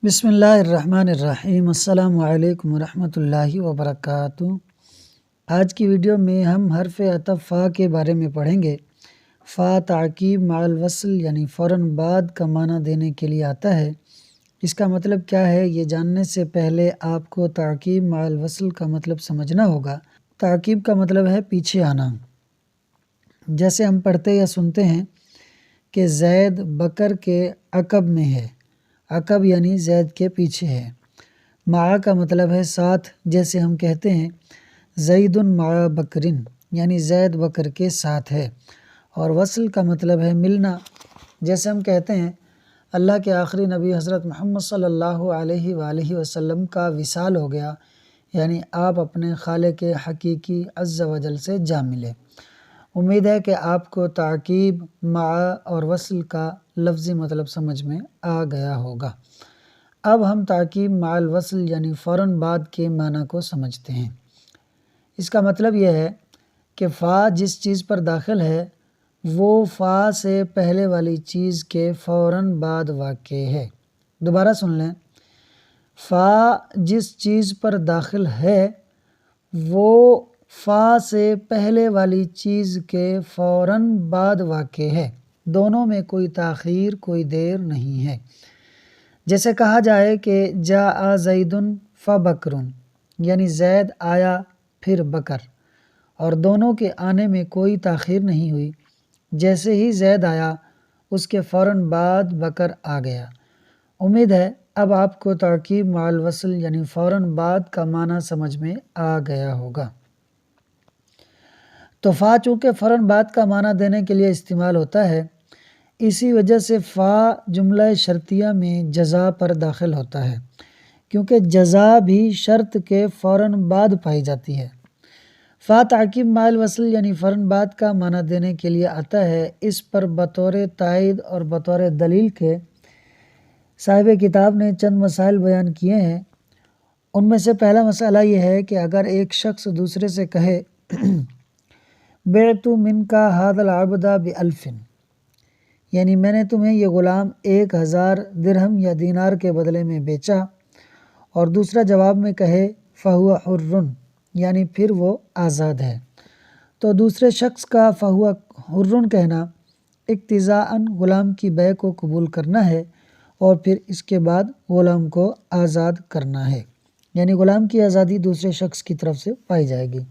بسم اللہ الرحمن الرحیم۔ السلام علیکم ورحمۃ اللہ وبرکاتہ۔ آج کی ویڈیو میں ہم حرف عطف فا کے بارے میں پڑھیں گے۔ فا تعقیب مع الوصل یعنی فوراً بعد کا معنی دینے کے لیے آتا ہے۔ اس کا مطلب کیا ہے یہ جاننے سے پہلے آپ کو تعقیب مع الوصل کا مطلب سمجھنا ہوگا۔ تعقیب کا مطلب ہے پیچھے آنا۔ جیسے ہم پڑھتے یا سنتے ہیں کہ زید بکر کے عقب میں ہے۔ عقب یعنی زید کے پیچھے ہے۔ مع کا مطلب ہے ساتھ، جیسے ہم کہتے ہیں زید مع بکرن یعنی زید بکر کے ساتھ ہے۔ اور وصل کا مطلب ہے ملنا، جیسے ہم کہتے ہیں اللہ کے آخری نبی حضرت محمد صلی اللہ علیہ وآلہ وسلم کا وصال ہو گیا، یعنی آپ اپنے خالق حقیقی عز و جل سے جا ملے۔ امید ہے کہ آپ کو تعقیب مع اور وصل کا لفظی مطلب سمجھ میں آ گیا ہوگا۔ اب ہم تعقیب مع الوصل یعنی فوراً بعد کے معنی کو سمجھتے ہیں۔ اس کا مطلب یہ ہے کہ فا جس چیز پر داخل ہے وہ فا سے پہلے والی چیز کے فوراً بعد واقع ہے۔ دوبارہ سن لیں، فا جس چیز پر داخل ہے وہ فا سے پہلے والی چیز کے فوراً بعد واقع ہے۔ دونوں میں کوئی تاخیر، کوئی دیر نہیں ہے۔ جیسے کہا جائے کہ جاء زید فبکر یعنی زید آیا پھر بکر، اور دونوں کے آنے میں کوئی تاخیر نہیں ہوئی۔ جیسے ہی زید آیا اس کے فوراً بعد بکر آ گیا۔ امید ہے اب آپ کو تعقیب مع الوصل یعنی فوراً بعد کا معنی سمجھ میں آ گیا ہوگا۔ تو فا چونکہ فوراً بعد کا معنی دینے کے لیے استعمال ہوتا ہے، اسی وجہ سے فا جملہ شرطیہ میں جزا پر داخل ہوتا ہے، کیونکہ جزا بھی شرط کے فوراً بعد پائی جاتی ہے۔ فا تعقیب مع الوصل یعنی فوراً بعد کا معنی دینے کے لیے آتا ہے۔ اس پر بطور تائید اور بطور دلیل کے صاحب کتاب نے چند مسائل بیان کیے ہیں۔ ان میں سے پہلا مسئلہ یہ ہے کہ اگر ایک شخص دوسرے سے کہے بعت منک ھذا العبد ب1000 یعنی میں نے تمہیں یہ غلام 1000 درہم یا دینار کے بدلے میں بیچا، اور دوسرا جواب میں کہے فہو حر یعنی پھر وہ آزاد ہے، تو دوسرے شخص کا فہو حر کہنا اقتضاءً غلام کی بیع کو قبول کرنا ہے، اور پھر اس کے بعد غلام کو آزاد کرنا ہے، یعنی غلام کی آزادی دوسرے شخص کی طرف سے پائی جائے گی۔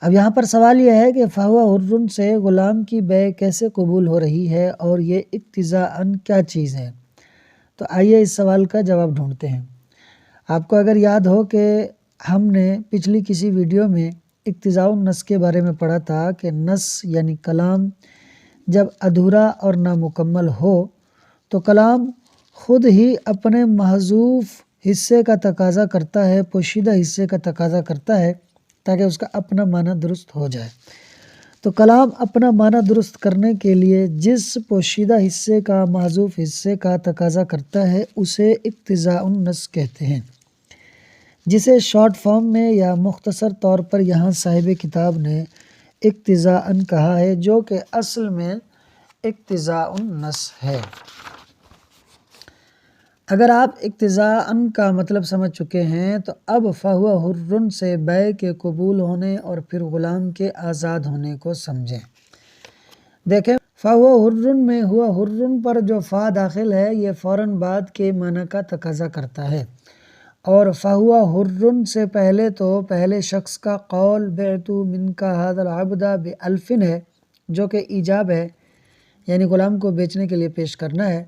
اب یہاں پر سوال یہ ہے کہ فہو حر سے غلام کی بیع کیسے قبول ہو رہی ہے، اور یہ اقتضاءً کیا چیز ہے؟ تو آئیے اس سوال کا جواب ڈھونڈتے ہیں۔ آپ کو اگر یاد ہو کہ ہم نے پچھلی کسی ویڈیو میں اقتضاء النص کے بارے میں پڑھا تھا کہ نص یعنی کلام جب ادھورا اور نامکمل ہو تو کلام خود ہی اپنے محذوف حصے کا تقاضا کرتا ہے، پوشیدہ حصے کا تقاضا کرتا ہے، تاکہ اس کا اپنا معنی درست ہو جائے۔ تو کلام اپنا معنی درست کرنے کے لیے جس پوشیدہ حصے کا، محذوف حصے کا تقاضا کرتا ہے اسے اقتضاء النص کہتے ہیں، جسے شارٹ فارم میں یا مختصر طور پر یہاں صاحب کتاب نے اقتضاءً کہا ہے، جو کہ اصل میں اقتضاء النص ہے۔ اگر آپ اقتضاءً کا مطلب سمجھ چکے ہیں تو اب فہو حر سے بیع کے قبول ہونے اور پھر غلام کے آزاد ہونے کو سمجھیں۔ دیکھیں، فہو حر میں ہوا حر پر جو فا داخل ہے یہ فوراً بعد کے معنی کا تقاضا کرتا ہے، اور فہو حر سے پہلے تو پہلے شخص کا قول بعت منک ھذا العبد ب1000 ہے، جو کہ ایجاب ہے، یعنی غلام کو بیچنے کے لیے پیش کرنا ہے۔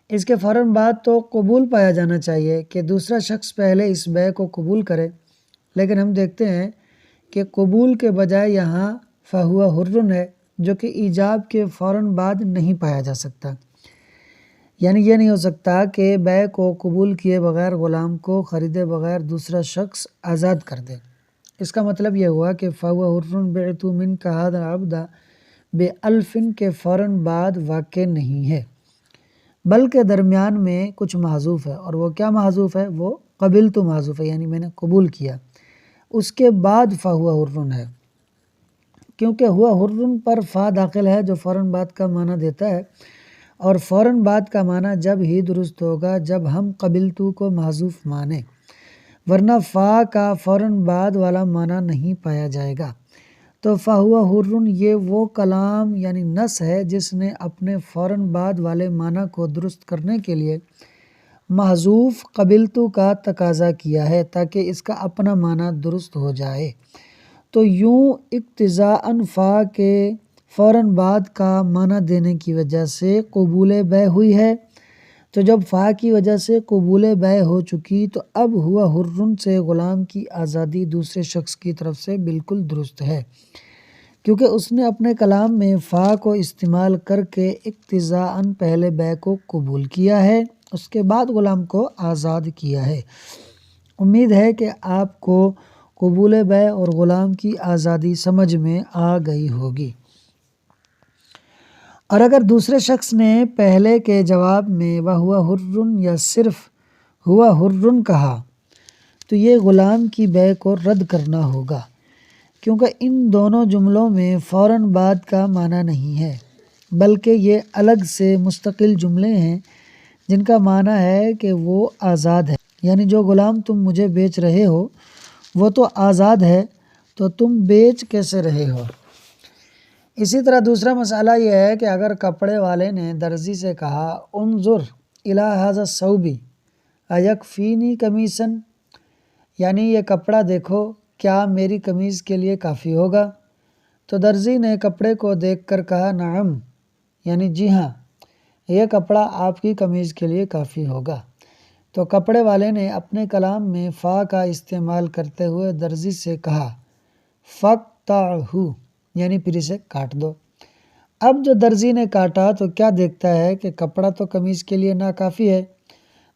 اس کے فوراً بعد تو قبول پایا جانا چاہیے کہ دوسرا شخص پہلے اس بیع کو قبول کرے، لیکن ہم دیکھتے ہیں کہ قبول کے بجائے یہاں فہو حر ہے، جو کہ ایجاب کے فوراً بعد نہیں پایا جا سکتا۔ یعنی یہ نہیں ہو سکتا کہ بیع کو قبول کیے بغیر غلام کو خریدے بغیر دوسرا شخص آزاد کر دے۔ اس کا مطلب یہ ہوا کہ فہو حر بعت منک ھذا العبد ب1000 کے فوراً بعد واقع نہیں ہے، بلکہ درمیان میں کچھ محذوف ہے، اور وہ کیا محذوف ہے؟ وہ قبلت محذوف ہے، یعنی میں نے قبول کیا، اس کے بعد فہو حر ہے۔ کیونکہ ہوا حر پر فا داخل ہے جو فوراً بعد کا معنی دیتا ہے، اور فوراً بعد کا معنی جب ہی درست ہوگا جب ہم قبلتو کو محذوف مانیں، ورنہ فا کا فوراً بعد والا معنی نہیں پایا جائے گا۔ تو فَهُوَ حُرٌ یہ وہ کلام یعنی نص ہے جس نے اپنے فوراً بعد والے معنی کو درست کرنے کے لیے محذوف قبلتو کا تقاضا کیا ہے تاکہ اس کا اپنا معنی درست ہو جائے۔ تو یوں اقتضاءً فا کے فوراً بعد کا معنی دینے کی وجہ سے قبول بیع ہوئی ہے۔ تو جب فا کی وجہ سے قبول بیع ہو چکی تو اب ہوا حرٌ سے غلام کی آزادی دوسرے شخص کی طرف سے بالکل درست ہے، کیونکہ اس نے اپنے کلام میں فا کو استعمال کر کے اقتضاءً پہلے بیع کو قبول کیا ہے، اس کے بعد غلام کو آزاد کیا ہے۔ امید ہے کہ آپ کو قبول بیع اور غلام کی آزادی سمجھ میں آ گئی ہوگی۔ اور اگر دوسرے شخص نے پہلے کے جواب میں وَهُوَ حُرٌ یا صرف ہوا حرٌ کہا تو یہ غلام کی بیع کو رد کرنا ہوگا، کیونکہ ان دونوں جملوں میں فوراً بعد کا معنی نہیں ہے، بلکہ یہ الگ سے مستقل جملے ہیں جن کا معنی ہے کہ وہ آزاد ہے، یعنی جو غلام تم مجھے بیچ رہے ہو وہ تو آزاد ہے، تو تم بیچ کیسے رہے ہو؟ اسی طرح دوسرا مسئلہ یہ ہے کہ اگر کپڑے والے نے درزی سے کہا انظر الی ھذا الثوب ایکفینی قمیصا، یعنی یہ کپڑا دیکھو کیا میری قمیض کے لیے کافی ہوگا؟ تو درزی نے کپڑے کو دیکھ کر کہا نعم، یعنی جی ہاں یہ کپڑا آپ کی قمیض کے لیے کافی ہوگا۔ تو کپڑے والے نے اپنے کلام میں فا کا استعمال کرتے ہوئے درزی سے کہا فاقطعہ، یعنی پھر اسے کاٹ دو۔ اب جو درزی نے کاٹا تو کیا دیکھتا ہے کہ کپڑا تو قمیض کے لیے ناکافی ہے،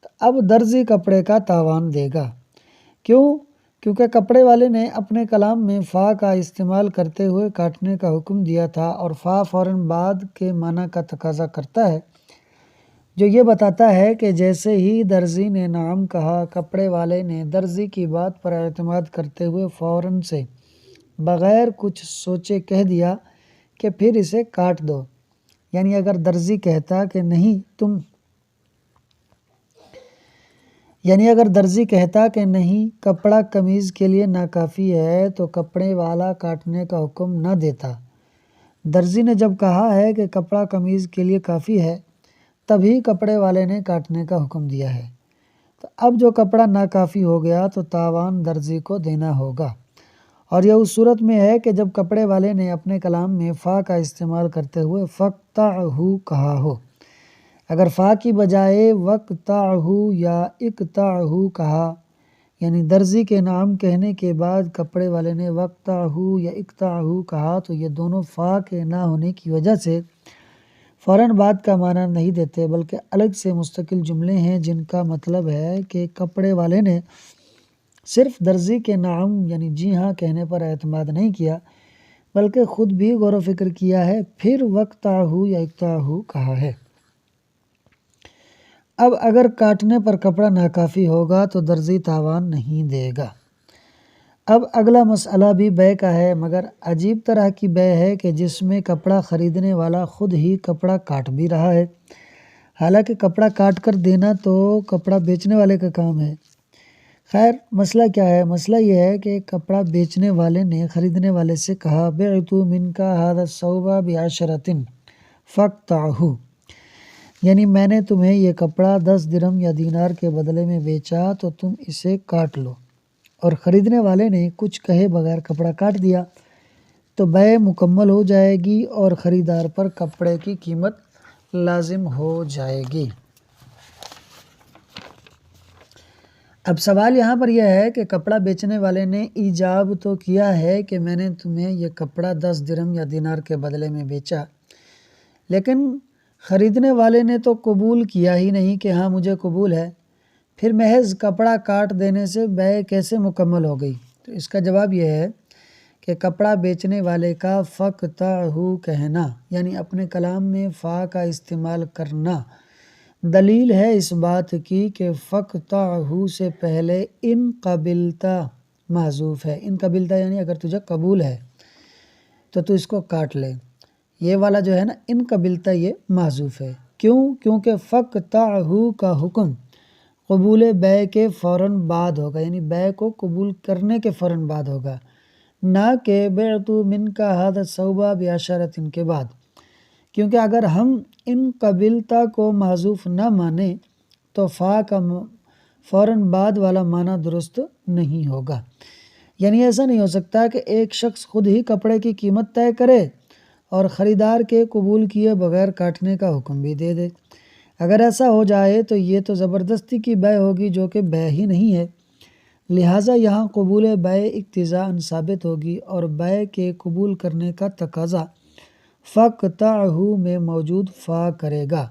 تو اب درزی کپڑے کا تاوان دے گا۔ کیوں؟ کیونکہ کپڑے والے نے اپنے کلام میں فا کا استعمال کرتے ہوئے کاٹنے کا حکم دیا تھا، اور فا فوراً بعد کے معنی کا تقاضا کرتا ہے، جو یہ بتاتا ہے کہ جیسے ہی درزی نے نعم کہا، کپڑے والے نے درزی کی بات پر اعتماد کرتے ہوئے فوراً سے بغیر کچھ سوچے کہہ دیا کہ پھر اسے کاٹ دو۔ یعنی اگر درزی کہتا کہ نہیں کپڑا قمیض کے لیے ناکافی ہے تو کپڑے والا کاٹنے کا حکم نہ دیتا۔ درزی نے جب کہا ہے کہ کپڑا قمیض کے لیے کافی ہے تبھی کپڑے والے نے کاٹنے کا حکم دیا ہے، تو اب جو کپڑا ناکافی ہو گیا تو تاوان درزی کو دینا ہوگا، اور یہ اس صورت میں ہے کہ جب کپڑے والے نے اپنے کلام میں فا کا استعمال کرتے ہوئے فاقطعہ کہا ہو۔ اگر فا کی بجائے وقطعہ یا اقطعہ کہا، یعنی درزی کے نعم کہنے کے بعد کپڑے والے نے وقطعہ یا اقطعہ کہا، تو یہ دونوں فا کے نہ ہونے کی وجہ سے فوراً بعد کا معنی نہیں دیتے، بلکہ الگ سے مستقل جملے ہیں جن کا مطلب ہے کہ کپڑے والے نے صرف درزی کے نعم یعنی جی ہاں کہنے پر اعتماد نہیں کیا، بلکہ خود بھی غور و فکر کیا ہے، پھر وقطعہ یا اقطعہ کہا ہے۔ اب اگر کاٹنے پر کپڑا ناکافی ہوگا تو درزی تاوان نہیں دے گا۔ اب اگلا مسئلہ بھی بیع کا ہے، مگر عجیب طرح کی بیع ہے کہ جس میں کپڑا خریدنے والا خود ہی کپڑا کاٹ بھی رہا ہے، حالانکہ کپڑا کاٹ کر دینا تو کپڑا بیچنے والے کا کام ہے۔ خیر مسئلہ کیا ہے؟ مسئلہ یہ ہے کہ کپڑا بیچنے والے نے خریدنے والے سے کہا بعت منک ھذا الثوب ب10 فاقطعہ، یعنی میں نے تمہیں یہ کپڑا 10 درہم یا دینار کے بدلے میں بیچا تو تم اسے کاٹ لو، اور خریدنے والے نے کچھ کہے بغیر کپڑا کاٹ دیا، تو بیع مکمل ہو جائے گی اور خریدار پر کپڑے کی قیمت لازم ہو جائے گی۔ اب سوال یہاں پر یہ ہے کہ کپڑا بیچنے والے نے ایجاب تو کیا ہے کہ میں نے تمہیں یہ کپڑا 10 درہم یا دینار کے بدلے میں بیچا، لیکن خریدنے والے نے تو قبول کیا ہی نہیں کہ ہاں مجھے قبول ہے، پھر محض کپڑا کاٹ دینے سے بیع کیسے مکمل ہو گئی؟ تو اس کا جواب یہ ہے کہ کپڑا بیچنے والے کا فاقطعہ کہنا یعنی اپنے کلام میں فا کا استعمال کرنا دلیل ہے اس بات کی کہ فاقطعہ سے پہلے ان قبلتا محذوف ہے۔ ان قبلتا یعنی اگر تجھے قبول ہے تو تو اس کو کاٹ لے، یہ والا جو ہے نا ان قبلتا یہ محذوف ہے، کیوں؟ کیونکہ فقطعہ کا حکم قبول بیع کے فوراً بعد ہوگا، یعنی بیع کو قبول کرنے کے فوراً بعد ہوگا، نہ کہ بعت منک ھذا الثوب بعشرۃ کے بعد، کیونکہ اگر ہم ان قبلتا کو محذوف نہ مانیں تو فا کا فوراً بعد والا معنی درست نہیں ہوگا۔ یعنی ایسا نہیں ہو سکتا کہ ایک شخص خود ہی کپڑے کی قیمت طے کرے اور خریدار کے قبول کیے بغیر کاٹنے کا حکم بھی دے دے۔ اگر ایسا ہو جائے تو یہ تو زبردستی کی بیع ہوگی جو کہ بیع ہی نہیں ہے، لہٰذا یہاں قبول بیع اقتضاءً ثابت ہوگی اور بیع کے قبول کرنے کا تقاضا فقطعہ میں موجود فا کرے گا۔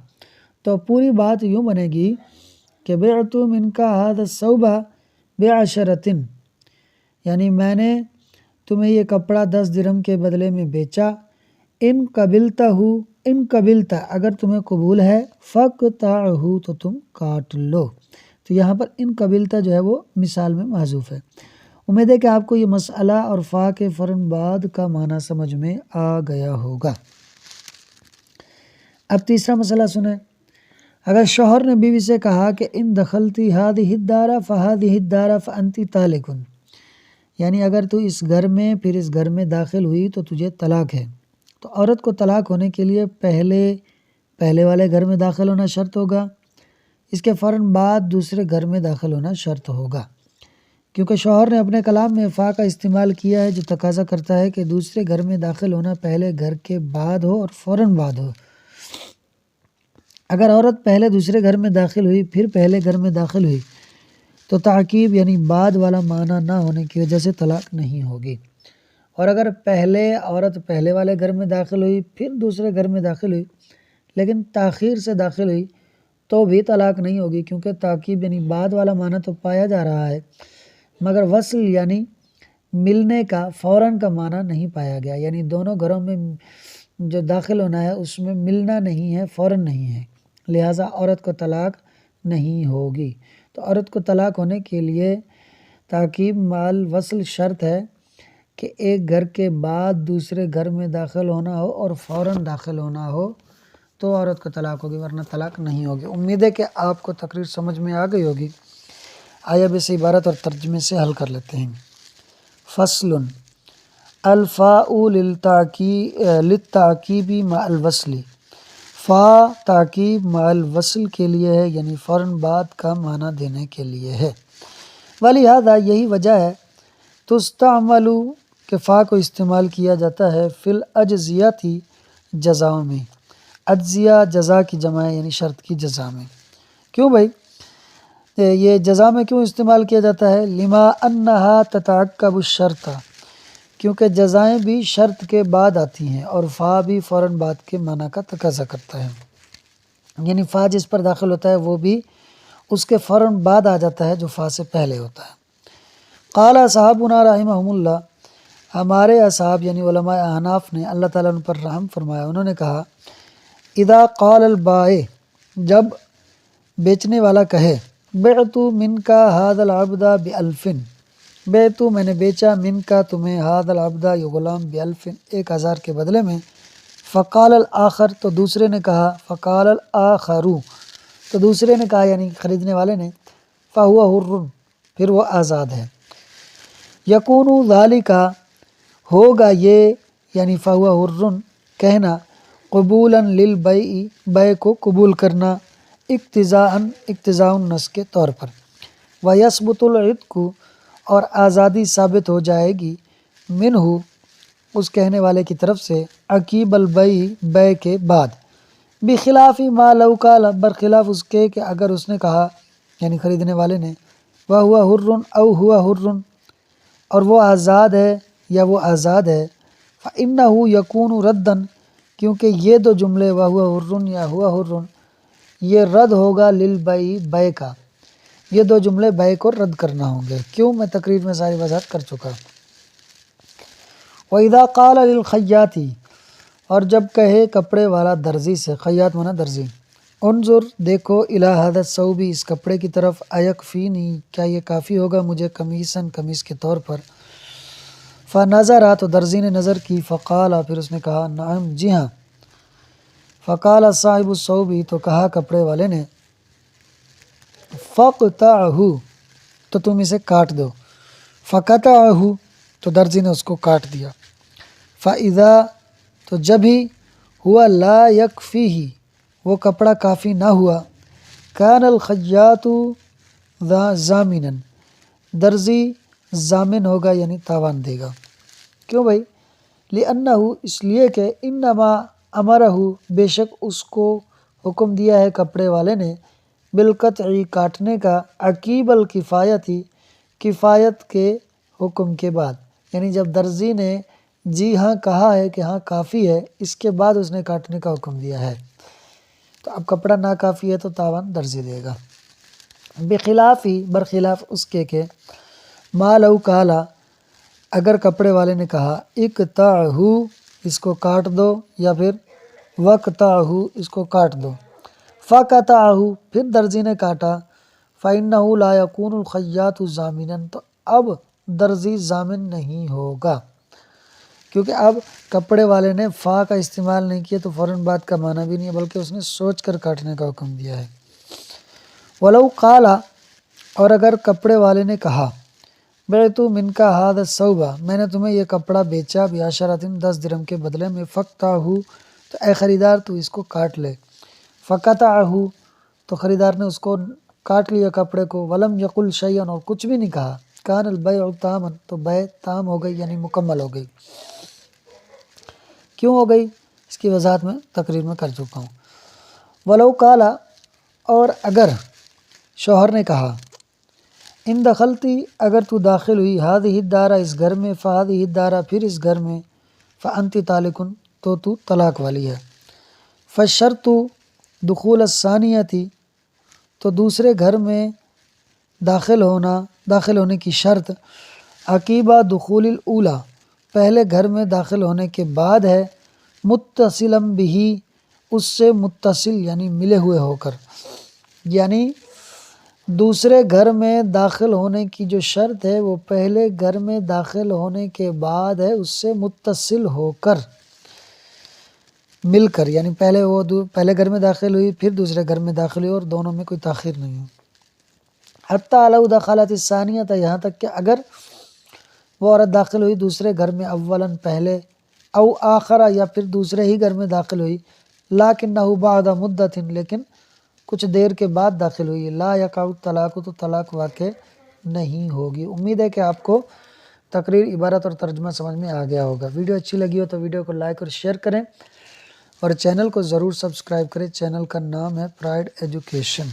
تو پوری بات یوں بنے گی کہ بعت منک ھذا الثوب بعشرۃ، یعنی میں نے تمہیں یہ کپڑا 10 درہم کے بدلے میں بیچا، ان قبلتا اگر تمہیں قبول ہے، فقطعہ تو تم کاٹ لو۔ تو یہاں پر ان قبلتا جو ہے وہ مثال میں محذوف ہے۔ امید ہے کہ آپ کو یہ مسئلہ اور فا کے فوراً بعد کا معنی سمجھ میں آ گیا ہوگا۔ اب تیسرا مسئلہ سنیں۔ اگر شوہر نے بیوی سے کہا کہ ان دخلتی ھذہ الدار فھذہ الدار فانت طالق، یعنی اگر تو اس گھر میں پھر اس گھر میں داخل ہوئی تو تجھے طلاق ہے، تو عورت کو طلاق ہونے کے لیے پہلے والے گھر میں داخل ہونا شرط ہوگا، اس کے فوراً بعد دوسرے گھر میں داخل ہونا شرط ہوگا، کیونکہ شوہر نے اپنے کلام میں فا کا استعمال کیا ہے جو تقاضا کرتا ہے کہ دوسرے گھر میں داخل ہونا پہلے گھر کے بعد ہو اور فوراً بعد ہو۔ اگر عورت پہلے دوسرے گھر میں داخل ہوئی پھر پہلے گھر میں داخل ہوئی تو تعقیب یعنی بعد والا معنی نہ ہونے کی وجہ سے طلاق نہیں ہوگی، اور اگر پہلے عورت پہلے والے گھر میں داخل ہوئی پھر دوسرے گھر میں داخل ہوئی لیکن تاخیر سے داخل ہوئی تو بھی طلاق نہیں ہوگی، کیونکہ تعقیب یعنی بعد والا معنی تو پایا جا رہا ہے مگر وصل یعنی ملنے کا فوراً کا معنی نہیں پایا گیا، یعنی دونوں گھروں میں جو داخل ہونا ہے اس میں ملنا نہیں ہے، فوراً نہیں ہے، لہٰذا عورت کو طلاق نہیں ہوگی۔ تو عورت کو طلاق ہونے کے لیے تعقیب مال وصل شرط ہے کہ ایک گھر کے بعد دوسرے گھر میں داخل ہونا ہو اور فوراً داخل ہونا ہو تو عورت کو طلاق ہوگی، ورنہ طلاق نہیں ہوگی۔ امید ہے کہ آپ کو تقریر سمجھ میں آ گئی ہوگی۔ آئیے اب اس عبارت اور ترجمے سے حل کر لیتے ہیں۔ فصل الفاء للتعقیب مع الوصل، فا تعقیب مع الوصل کے لیے ہے، یعنی فوراً بعد کا معنی دینے کے لیے ہے۔ ولہذا یہی وجہ ہے تستعمل کہ فا کو استعمال کیا جاتا ہے فی الاجزیاتی جزاؤں میں، اجزیہ جزا کی جمع ہے یعنی شرط کی جزا میں۔ کیوں بھائی یہ جزا میں کیوں استعمال کیا جاتا ہے؟ لما انہا تتعقب الشرط، کیونکہ جزائیں بھی شرط کے بعد آتی ہیں اور فا بھی فوراً بعد کے معنی کا تقاضا کرتا ہے، یعنی فا جس پر داخل ہوتا ہے وہ بھی اس کے فوراً بعد آ جاتا ہے جو فا سے پہلے ہوتا ہے۔ قال اصحابنا رحمہم اللہ، ہمارے اصحاب یعنی علماء احناف نے اللہ تعالیٰ ان پر رحم فرمایا، انہوں نے کہا اذا قال البائع، جب بیچنے والا کہے بعت منک ھذا العبد بألف، بعت میں نے بیچا منک تمہیں ھذا العبد یہ غلام بألف 1000 کے بدلے میں، فقال الآخر تو دوسرے نے کہا، فقال الآخر تو دوسرے نے کہا یعنی خریدنے والے نے، فہو حر پھر وہ آزاد ہے، یکون ذالک ہوگا یہ یعنی فہو حر کہنا، قبولا للبیع بیع کو قبول کرنا، اقتضاء النص کے طور پر، ویثبت العتق اور آزادی ثابت ہو جائے گی، منہ اس کہنے والے کی طرف سے، عقیب البیع بیع کے بعد، بخلاف ما لو قال برخلاف اس کے کہ اگر اس نے کہا یعنی خریدنے والے نے، وہو حر او ہوا حر اور وہ آزاد ہے یا وہ آزاد ہے، فإنہ یکون ردا کیونکہ یہ دو جملے وہو حر یا ہوا حر یہ رد ہوگا للبیع بیع کا، یہ دو جملے بیع کو رد کرنا ہوں گے۔ کیوں؟ میں تقریر میں ساری وضاحت کر چکا۔ وَإِذَا قَالَ لِلْخَيَّاطِ اور جب کہے کپڑے والا درزی سے، خیاط معنی درزی، انظر دیکھو الی ھذا الثوب اس کپڑے کی طرف، ایکفینی کیا یہ کافی ہوگا مجھے قمیصاً قمیص کے طور پر، فنظر تو درزی نے نظر کی، فقال پھر اس نے کہا نعم جی ہاں، فقال صاحب الثوب، تو کہا کپڑے والے نے، فقطعہ، تو تم اسے کاٹ دو۔ فقطعہ، تو درزی نے اس کو کاٹ دیا۔ فاذا، تو جب ہی ہوا لا یکفیہ، وہ کپڑا کافی نہ ہوا، کان الخیاط ضامنا، درزی ضامن ہوگا یعنی تاوان دے گا۔ کیوں بھائی؟ لأنہ، اس لیے کہ انما امرہ، بے شک اس کو حکم دیا ہے کپڑے والے نے، بالقطع، کاٹنے کا، عقیب الکفایتی، کفایت کے حکم کے بعد، یعنی جب درزی نے جی ہاں کہا ہے کہ ہاں کافی ہے، اس کے بعد اس نے کاٹنے کا حکم دیا ہے، تو اب کپڑا ناکافی ہے تو تاوان درزی دے گا۔ بخلاف ہی، برخلاف اس کے کہ ما لو کالا، اگر کپڑے والے نے کہا اقطعہ، اس کو کاٹ دو، یا پھر وقطعہ، اس کو کاٹ دو، فقطعہ، پھر درزی نے کاٹا، فإنہ لا یکون الخیاط ضامنا، تو اب درزی ضامن نہیں ہوگا، کیونکہ اب کپڑے والے نے فا کا استعمال نہیں کیا تو فوراً بات کا معنی بھی نہیں ہے، بلکہ اس نے سوچ کر کاٹنے کا حکم دیا ہے۔ ولو قالا، اور اگر کپڑے والے نے کہا بعت منک ھذا الثوب، میں نے تمہیں یہ کپڑا بیچا، بعشرۃ، 10 درہم کے بدلے میں، فقطعہ، تو اے خریدار تو اس کو کاٹ لے، فقطعہ، تو خریدار نے اس کو کاٹ لیا کپڑے کو، ولم یقل شیئا، اور کچھ بھی نہیں کہا، کان البیع تاما، تو بیع تام ہو گئی یعنی مکمل ہو گئی۔ کیوں ہو گئی؟ اس کی وضاحت میں تقریر میں کر چکا ہوں۔ ولو قالا، اور اگر شوہر نے کہا ان دخلتی، اگر تو داخل ہوئی، ہذہ الدار، اس گھر میں، فہذہ الدار، پھر اس گھر میں، فانت طالق، تو طلاق والی ہے۔ فالشرط دخول الثانیۃ، تو دوسرے گھر میں داخل ہونے کی شرط، عقیبہ دخول الاولی، پہلے گھر میں داخل ہونے کے بعد ہے، متصلا بہ، اس سے متصل یعنی ملے ہوئے ہو کر، یعنی دوسرے گھر میں داخل ہونے کی جو شرط ہے وہ پہلے گھر میں داخل ہونے کے بعد ہے، اس سے متصل ہو کر، مل کر، یعنی پہلے گھر میں داخل ہوئی، پھر دوسرے گھر میں داخل ہوئی، اور دونوں میں کوئی تاخیر نہیں ہو۔ حتی لو دخلت الثانیۃ، یہاں تک کہ اگر وہ عورت داخل ہوئی دوسرے گھر میں، اولا پہلے، او آخر، یا پھر دوسرے ہی گھر میں داخل ہوئی، لیکنہ بعد مدت، لیکن کچھ دیر کے بعد داخل ہوئی، لا یقع الطلاق، تو طلاق واقع نہیں ہوگی۔ امید ہے کہ آپ کو تقریر، عبارت اور ترجمہ سمجھ میں آ گیا ہوگا۔ ویڈیو اچھی لگی ہو تو ویڈیو کو لائک اور شیئر کریں، اور چینل کو ضرور سبسکرائب کریں۔ چینل کا نام ہے پرائڈ ایجوکیشن۔